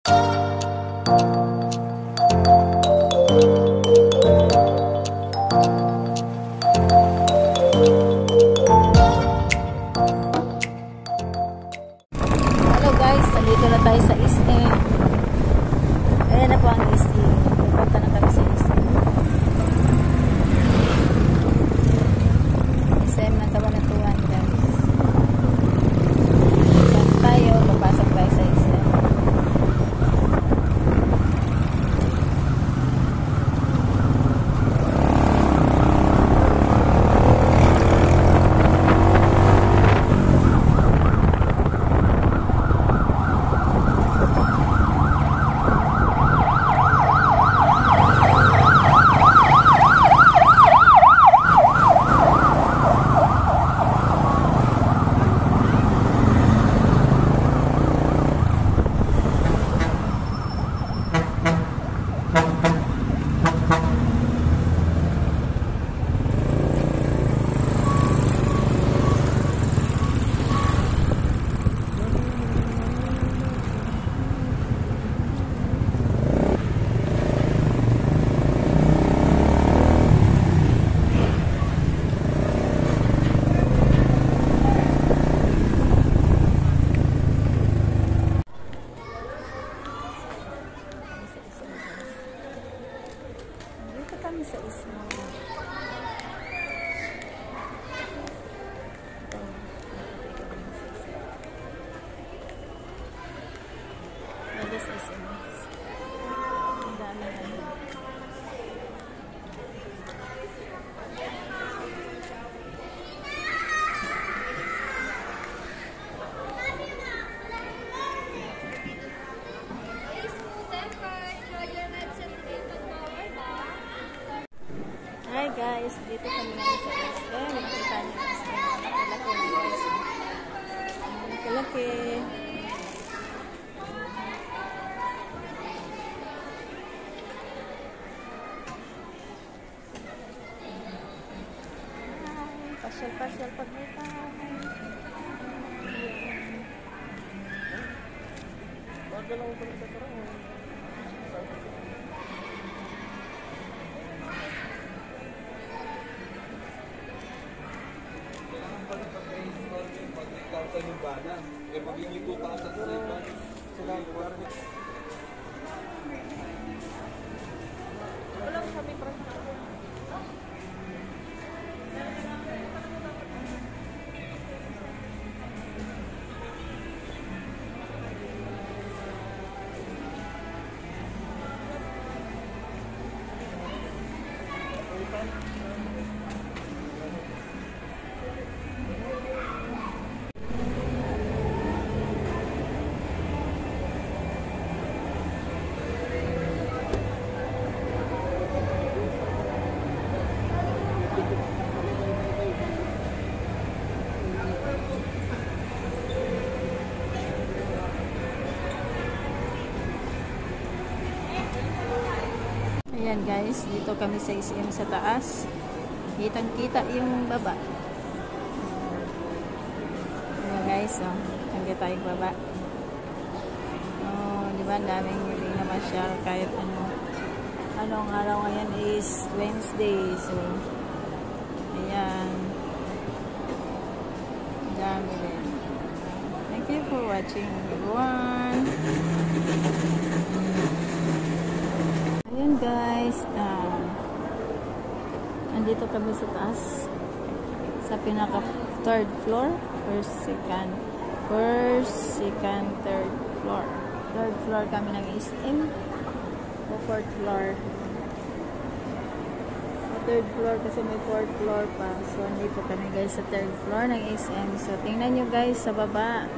Hello guys, nandito na tayo sa SM. Ayan na po ang SM. Pupunta na kami sa SM. SM ng Cabanatuan guys. Diyan tayo, papasok tayo sa SM. Sa SM. Ang dami na. Hi guys, dito kami ngayon sa SM. Nakita niyo yung SM. Nakalaki na guys. Nakalaki. Pasyal-pasyal pag may tayo. Pagalaw ko sa karang. Yung bana, eh magiging 2,000 sa iba. Sila ang warning. Walang kami prasa. Ayan guys, dito kami sa SM sa taas. Kitang-kita yung baba. Ayan guys, oh. Hanggang tayo baba. Oh, di ba? Daming hindi na masyal kahit ano. Anong araw ngayon is Wednesday. So, ayan. Dami din. Thank you for watching everyone. Ayan guys, andito kami sa taas sa pinaka third floor, first, second, third floor. Third floor kami ng SM o fourth floor. Sa third floor kasi may fourth floor pa. So andito kami guys sa third floor ng SM. So tingnan nyo guys sa baba.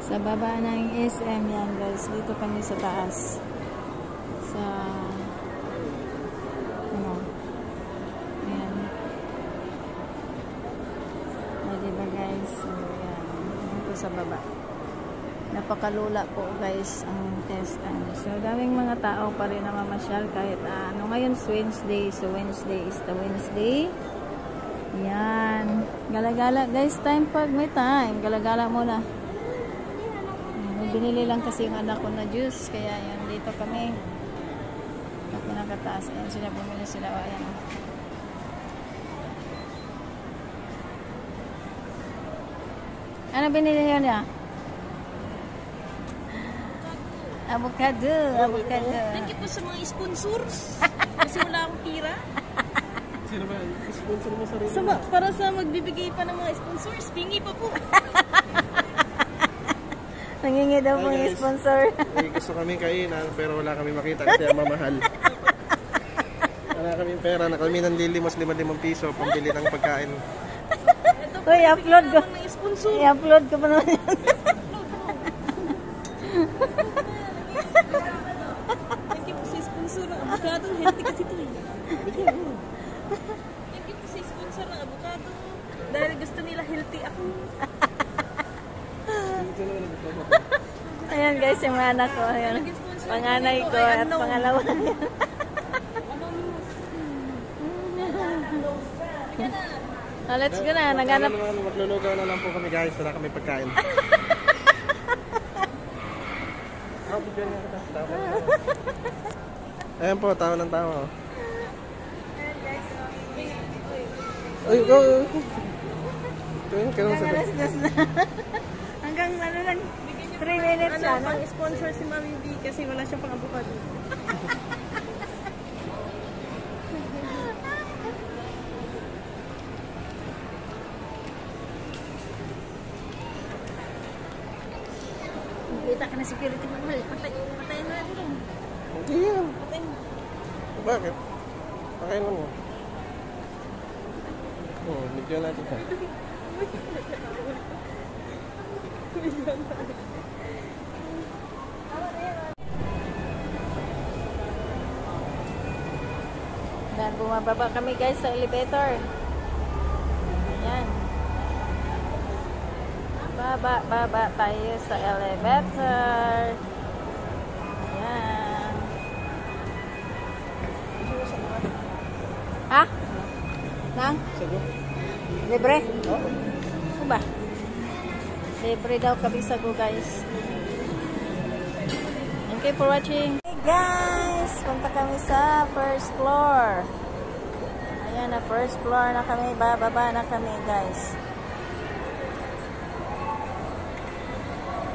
Sa baba ng SM yan guys. Dito kami sa taas. Sa ano. Ayan. O diba guys. So yan. Dito sa baba. Napakalula po guys ang SM. So daming mga tao pa rin na mamasyal kahit ano. Ngayon is Wednesday. So Wednesday is the Wednesday. Yan. Gala-gala guys. Time pag may time. Gala-gala muna. binili lang kasi yung anak ko na juice. Kaya yan, dito kami. Ako nakataas. Ayan sila, bumili sila. O, ayan. Ano binili nyo niya? Avocado. Avocado. Thank you po sa mga sponsors. Kasi wala akong tira. Sino ba? Sponsor mo sarili? Para sa magbibigay pa ng mga sponsors, pingi pa po. Nangingi daw po yung sponsor. May gusto kami kainan pero wala kami makita kasi ang mamahal. Wala kami pera na kami nanlilimos 5 piso pambili ng pagkain. Uy, upload ko. Sponsor. I-upload ko pa naman yan. Thank you po sa sponsor ng avocado. Healthy kasi ito eh. Thank you po sa sponsor ng avocado. Dahil gusto nila healthy ako. Ayan guys, yung mga anak ko. Ayan. Panganay ko at pangalawa. Let's go na. Naghanap. Maglulugaw na lang po kami guys. Wala kami pagkain. Ayan po, tao ng tao. Ay, go! Hanggang ano lang, 3 minutes Ano, lang. pang-sponsor si Mami B kasi wala siyang pang-avocado. Kita ka na security mahal. Patayin mo ito. Hindi yan. Bakit? Pakain mo. Oh, bigyan natin siya. Dan bumababa kami guys sa elevator. Ayan. Baba tayo sa elevator. Ayan. Ha? Nang? Sago? Libre? Oo. Ano ba? Libre daw kami sago guys. Thank you for watching. Hey guys! Punta kami sa first floor. Ayan na, first floor na kami. Bababa na kami guys.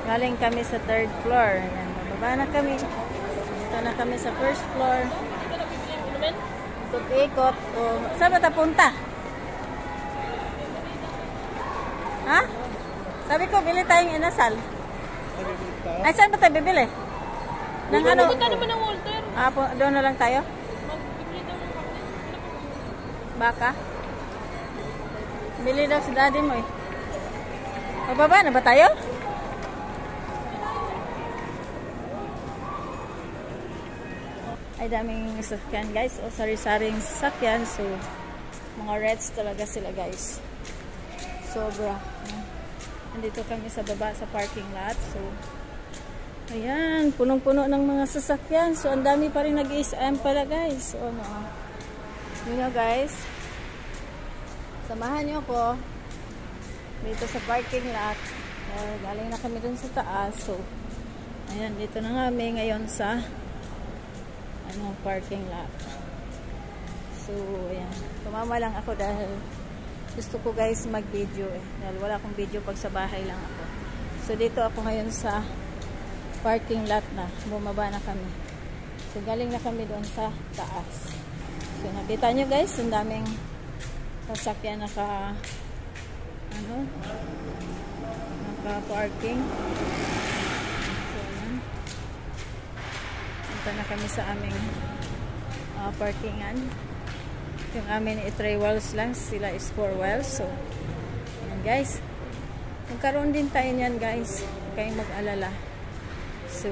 Galing kami sa third floor. Ayan, bababa na kami. Dito na kami sa first floor. Ikot-ikot. Saan ba punta? Ha? Sabi ko, bili tayong inasal. Ay, saan ba tayo bibili? Nang ano? Punta naman ng Walter. Ah, doon na lang tayo? Magbibili daw ng kape. Baka? Bili daw si daddy mo eh. Bababa na ba tayo? Ay, daming sasakyan guys. O, sari-saring sasakyan. So, mga reds talaga sila guys. Sobra. Nandito kami sa baba sa parking lot. So, ayan. Punong-puno ng mga sasakyan. So, ang dami pa rin nag-ISM pala guys. So, ano. Yun nga guys. Samahan nyo ko dito sa parking lot. Galing na kami dun sa taas. So, ayan. Dito na kami ngayon sa parking lot. So, ayan. Tumama lang ako dahil gusto ko guys mag-video eh. Dahil wala akong video pag sa bahay lang ako. So, dito ako ngayon sa parking lot na. Bumaba na kami. So, galing na kami doon sa taas. So, nakita nyo guys, ang daming sasakyan naka-parking. So, ayan. Punta na kami sa aming parkingan. Yung amin 3 wheels lang, sila is 4 wheels. So, ayan guys. Magkaroon din tayo niyan guys. Huwag kayong mag-alala. So,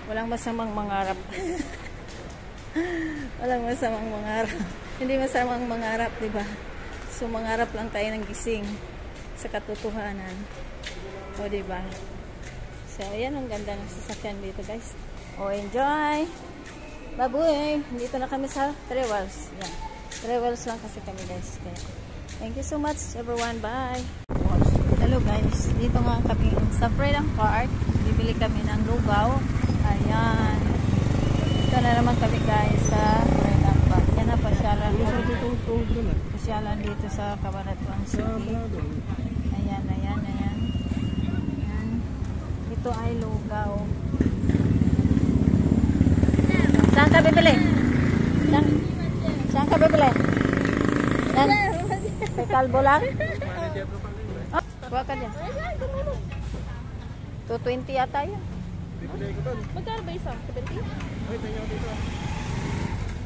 walang masamang mangarap. Walang masamang mangarap. Hindi masamang mangarap, diba? So, mangarap lang tayo ng gising sa katotohanan. O, diba? So, ayan, ang ganda ng sasakyan dito guys. O, enjoy! Babuy! Dito na kami sa 3 wheels. Yan. 3 wheels lang kasi kami guys. Kaya, thank you so much everyone. Bye! Hello guys. Dito nga kami sa Freedom Park. Di kami ng lugaw. Ayan. Ito na naman kami guys sa Freedom Park. Yan na pasyalan. Pasyalan dito sa Cabanatuan City. Ayan, ayan, ayan. Ayan. Ito ay lugaw. Saan ka bibili? Saan ka bibili? Yan. Kay Kalbo lang? Oh, kuha ka dyan. 220 yata yun. Magkano ba isa? 70? Ay, tayo dito.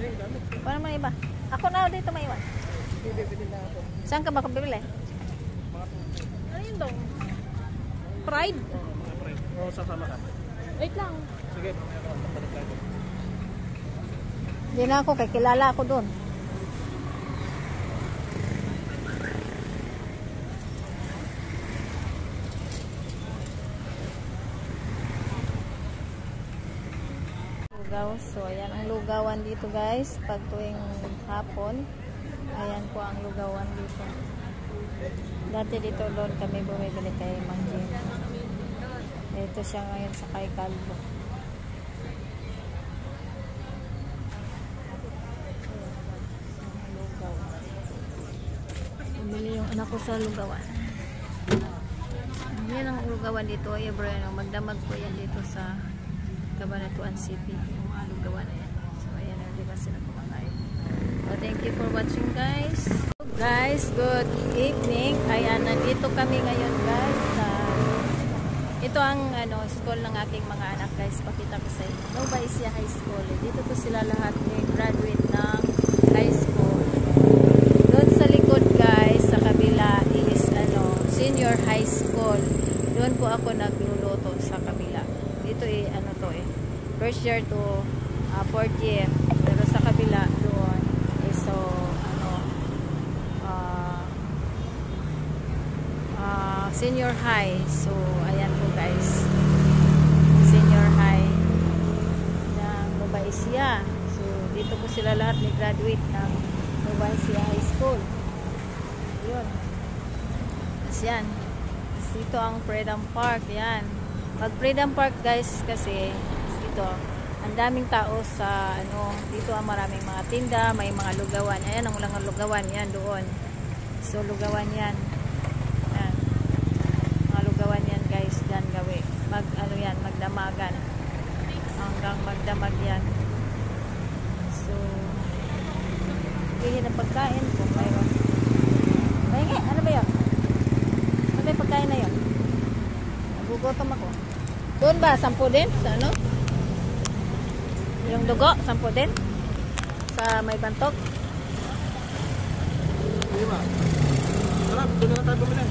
Ay, dami. Paano mga iba? Ako na dito may iwan. Bibili na ako. Saan ka makabibili? Ano yun daw? Pride? Mga pre. Oo, sasama ka. Wait lang. Sige, mamaya ka magpapalit tayo. Hindi na ako, kay kilala ako doon. Lugaw. So, ayan ang lugawan dito guys. Pag tuwing hapon, ayan po ang lugawan dito. Dati dito doon kami bumibili kay Mang Jim. Ito siya ngayon sa kay Kalbo. Lugaw. Bumili yung anak ko sa lugawan. Yan ang lugawan dito. Ay, bro, magdamag po yan dito sa Cabanatuan City. Yung mga lugawan na yan. So, ayan, hindi ba sila kumakain. So, thank you for watching guys. So, guys, good evening. Ayan, nandito kami ngayon guys sa ito ang school ng aking mga anak guys. Pakita ko sa inyo. Nova Ecija High School. Dito po sila lahat graduate ng high school. Doon sa likod guys, sa kabila is senior high school. Doon po ako nagluluto sa kabila. Dito first year to fourth year. Pero sa kabila doon is senior high. So ayan po guys, senior high ng Nova Ecija. So dito po sila lahat ni-graduate ng Nova Ecija High School. Yun. Tapos yan. Tapos dito ang Freedom Park. Yan. Pag Freedom Park guys kasi dito ang daming tao sa dito ang maraming mga tinda, may mga lugawan. Ayan ang ulang lugawan yan doon. So lugawan yan. Yan. Mga lugawan yan guys, diyan gawi. Magdamagan. Hanggang magdamag yan. So pili ng pagkain kung mayroon. Mahingi, ano ba yun? Ano ba yung pagkain na yun? Nagugutom ako. Doon ba? 10 din? Sa ano? Yung dugo? 10 din? Sa may bantok? Hindi ba? Tara, doon na tayo bumili.